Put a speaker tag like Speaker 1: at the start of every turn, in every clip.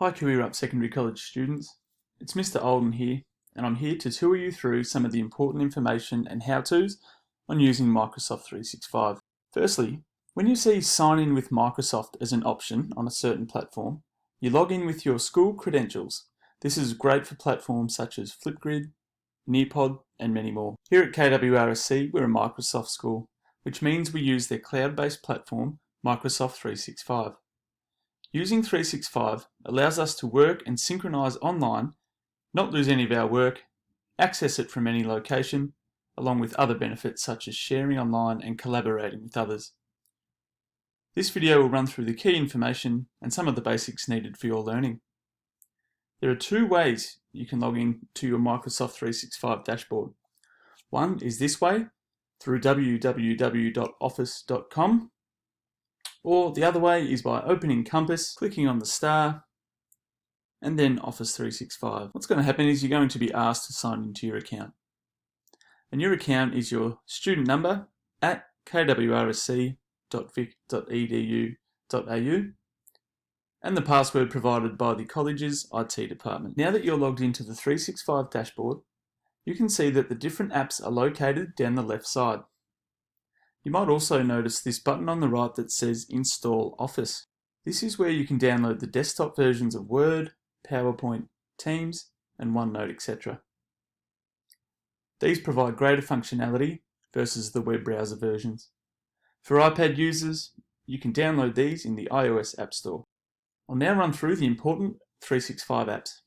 Speaker 1: Hi Career Up Secondary College students, it's Mr. Olden here, and I'm here to tour you through some of the important information and how-tos on using Microsoft 365. Firstly, when you see Sign in with Microsoft as an option on a certain platform, you log in with your school credentials. This is great for platforms such as Flipgrid, Nearpod, and many more. Here at KWRSC, we're a Microsoft school, which means we use their cloud-based platform, Microsoft 365. Using 365 allows us to work and synchronize online, not lose any of our work, access it from any location, along with other benefits such as sharing online and collaborating with others. This video will run through the key information and some of the basics needed for your learning. There are two ways you can log in to your Microsoft 365 dashboard. One is this way, through www.office.com. Or the other way is by opening Compass, clicking on the star, and then Office 365. What's going to happen is you're going to be asked to sign into your account. And your account is your student number at kwrsc.vic.edu.au and the password provided by the college's IT department. Now that you're logged into the 365 dashboard, you can see that the different apps are located down the left side. You might also notice this button on the right that says Install Office. This is where you can download the desktop versions of Word, PowerPoint, Teams, and OneNote, etc. These provide greater functionality versus the web browser versions. For iPad users, you can download these in the iOS App Store. I'll now run through the important 365 apps.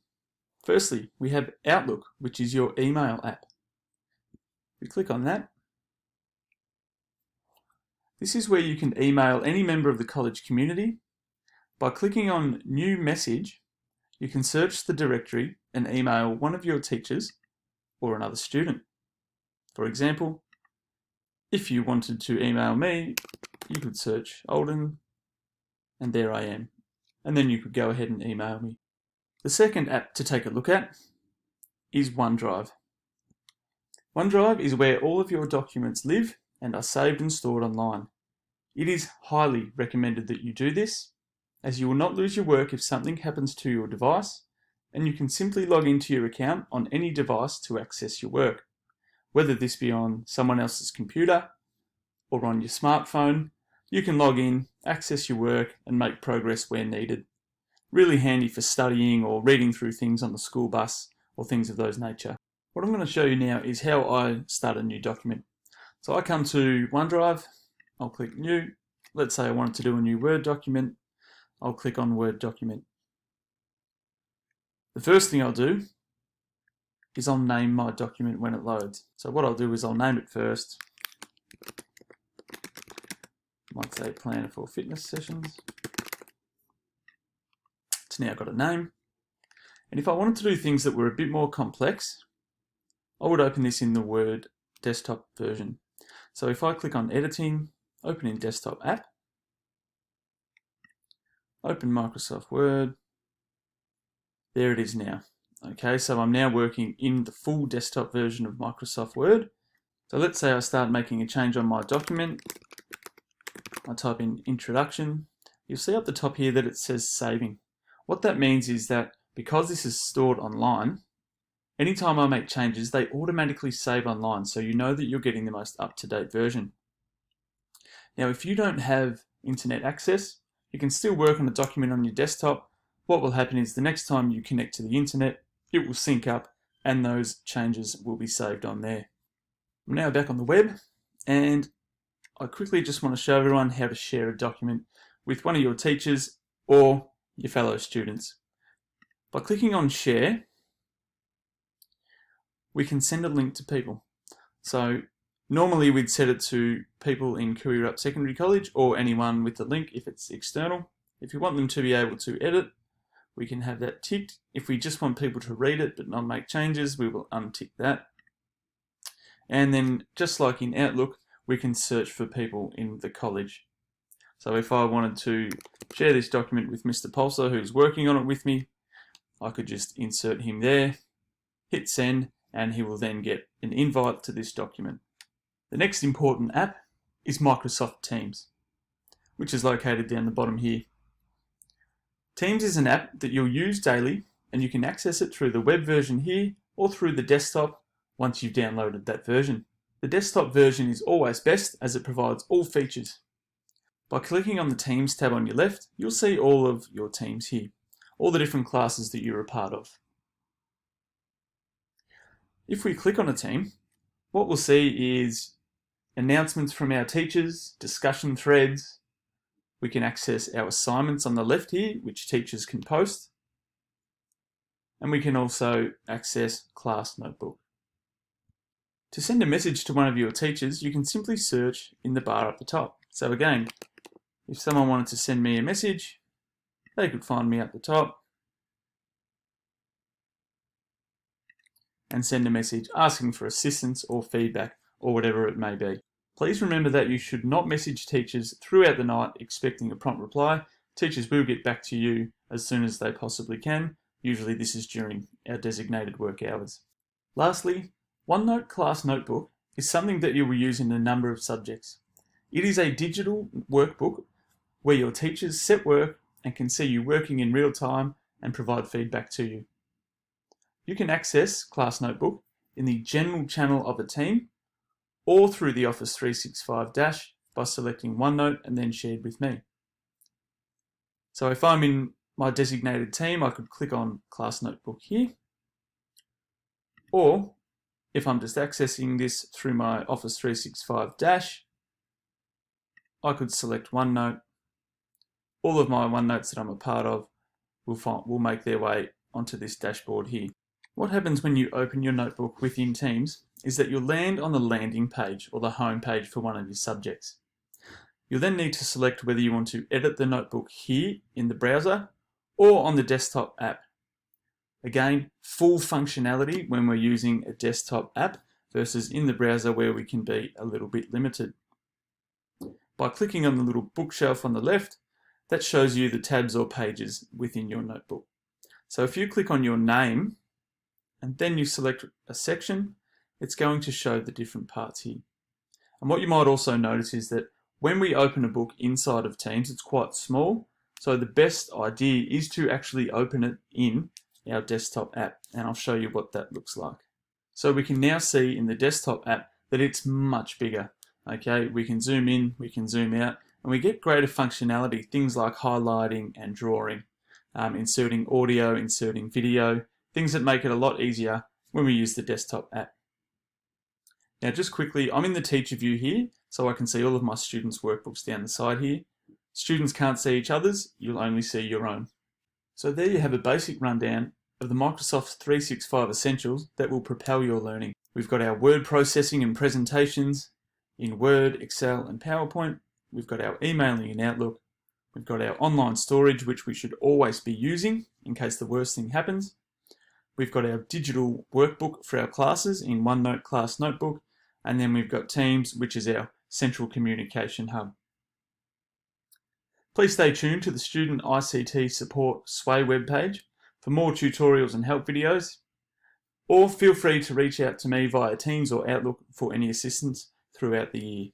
Speaker 1: Firstly, we have Outlook, which is your email app. We click on that. This is where you can email any member of the college community. By clicking on New Message, you can search the directory and email one of your teachers or another student. For example, if you wanted to email me, you could search Olden, and there I am. And then you could go ahead and email me. The second app to take a look at is OneDrive. OneDrive is where all of your documents live and are saved and stored online. It is highly recommended that you do this, as you will not lose your work if something happens to your device, and you can simply log into your account on any device to access your work, whether this be on someone else's computer or on your smartphone. You can log in, access your work, and make progress where needed. Really handy for studying or reading through things on the school bus or things of those nature. What I'm going to show you now is how I start a new document. So I come to OneDrive, I'll click New. Let's say I wanted to do a new Word document. I'll click on Word document. The first thing I'll do is I'll name my document when it loads. So what I'll do is I'll name it first. Might say Planner for Fitness Sessions. It's now got a name. And if I wanted to do things that were a bit more complex, I would open this in the Word desktop version. So if I click on Editing, open in Desktop App, open Microsoft Word, there it is now. Okay, so I'm now working in the full desktop version of Microsoft Word. So let's say I start making a change on my document. I type in Introduction. You'll see up the top here that it says Saving. What that means is that because this is stored online, anytime I make changes, they automatically save online, so you know that you're getting the most up-to-date version. Now, if you don't have internet access, you can still work on a document on your desktop. What will happen is the next time you connect to the internet, it will sync up and those changes will be saved on there. I'm now back on the web, and I quickly just want to show everyone how to share a document with one of your teachers or your fellow students. By clicking on Share, we can send a link to people. So normally we'd set it to people in Career Up Secondary College or anyone with the link if it's external. If you want them to be able to edit, we can have that ticked. If we just want people to read it but not make changes, we will untick that. And then just like in Outlook, we can search for people in the college. So if I wanted to share this document with Mr. Pulsar, who's working on it with me, I could just insert him there, hit send, and he will then get an invite to this document. The next important app is Microsoft Teams, which is located down the bottom here. Teams is an app that you'll use daily, and you can access it through the web version here or through the desktop once you've downloaded that version. The desktop version is always best as it provides all features. By clicking on the Teams tab on your left, you'll see all of your teams here, all the different classes that you're a part of. If we click on a team, what we'll see is announcements from our teachers, discussion threads. We can access our assignments on the left here, which teachers can post. And we can also access Class Notebook. To send a message to one of your teachers, you can simply search in the bar up the top. So again, if someone wanted to send me a message, they could find me at the top and send a message asking for assistance or feedback or whatever it may be. Please remember that you should not message teachers throughout the night expecting a prompt reply. Teachers will get back to you as soon as they possibly can. Usually this is during our designated work hours. Lastly, OneNote Class Notebook is something that you will use in a number of subjects. It is a digital workbook where your teachers set work and can see you working in real time and provide feedback to you. You can access Class Notebook in the General channel of a team or through the Office 365 dash by selecting OneNote and then Shared with Me. So if I'm in my designated team, I could click on Class Notebook here. Or if I'm just accessing this through my Office 365 dash, I could select OneNote. All of my OneNotes that I'm a part of will make their way onto this dashboard here. What happens when you open your notebook within Teams is that you'll land on the landing page or the home page for one of your subjects. You'll then need to select whether you want to edit the notebook here in the browser or on the desktop app. Again, full functionality when we're using a desktop app versus in the browser where we can be a little bit limited. By clicking on the little bookshelf on the left, that shows you the tabs or pages within your notebook. So if you click on your name and then you select a section, it's going to show the different parts here. And what you might also notice is that when we open a book inside of Teams, it's quite small. So the best idea is to actually open it in our desktop app. And I'll show you what that looks like. So we can now see in the desktop app that it's much bigger. Okay, we can zoom in, we can zoom out, and we get greater functionality, things like highlighting and drawing, inserting audio, inserting video, things that make it a lot easier when we use the desktop app. Now just quickly, I'm in the teacher view here, so I can see all of my students' workbooks down the side here. Students can't see each other's, you'll only see your own. So there you have a basic rundown of the Microsoft 365 essentials that will propel your learning. We've got our word processing and presentations in Word, Excel and PowerPoint. We've got our emailing in Outlook. We've got our online storage, which we should always be using in case the worst thing happens. We've got our digital workbook for our classes in OneNote Class Notebook. And then we've got Teams, which is our central communication hub. Please stay tuned to the Student ICT Support SWAY webpage for more tutorials and help videos, or feel free to reach out to me via Teams or Outlook for any assistance throughout the year.